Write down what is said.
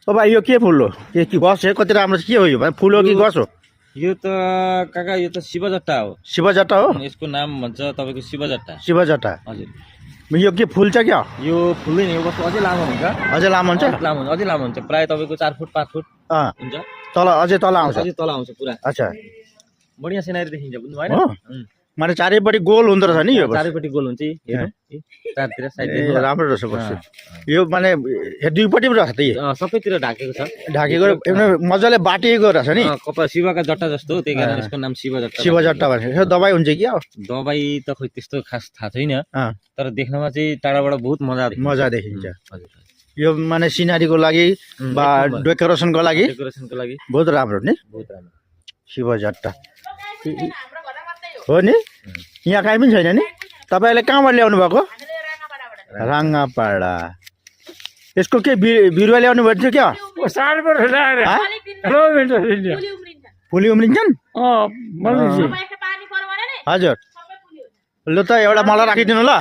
ओ भाइ यो के फुल हो के गछ हो कति राम्रो के हो यो भाइ फुल हो कि गछ हो यो त काका यो त शिवजट्टा हो शिवजटा हो यसको नाम भन्छ तपाईँको शिवजट्टा शिवजटा हजुर यो के फुल्छ क्या यो फुल्दैन यो कस्तो अझै लामो हुन्छ अझै लामो हुन्छ अझै लामो हुन्छ प्राय तपाईँको 4 फुट 5 फुट अँ हुन्छ तल अझै तल आउँछ अझै तल आउँछ पुरा अच्छा बढिया सिनारी देखिन्छ बुझ्नु भएन हो माने चारैपट्टि गोल हुँदो रहेछ नि यो चारैपट्टि गोल हुन्छ हेर्नु चारतिर साइड राम्रो रहेछ बस्यो यो माने दुईपट्टि पनि रहेछ त यो सबैतिर ढाकेको छ ढाकेको मजाले बाटिएको रहेछ नि कपाल शिवका जट्टा जस्तो हो त्यही कारण यसको नाम शिवजट्टा शिवजट्टा भन्छ यो दबाई हुन्छ कि दबाई त खोइ त्यस्तो खास थाहा छैन अँ तर देख्नमा चाहिँ टाढाबाट बहुत मजा देखिन्छ हजुर यो माने सिनारीको लागि बा डेकोरेसनको लागि डेकोरेसनको लागि बहुत राम्रो नि बहुत राम्रो शिवजट्टा हो नि यहाँ काहीँ पनि छैन नि तपाईँले कहाँबाट ल्याउनु भएको राङ्गापाडा यसको के बिरुवा ल्याउनु भएको थियो क्या फुली उम्रिन्छन् हजुर ल त एउटा मलाई राखिदिनु ल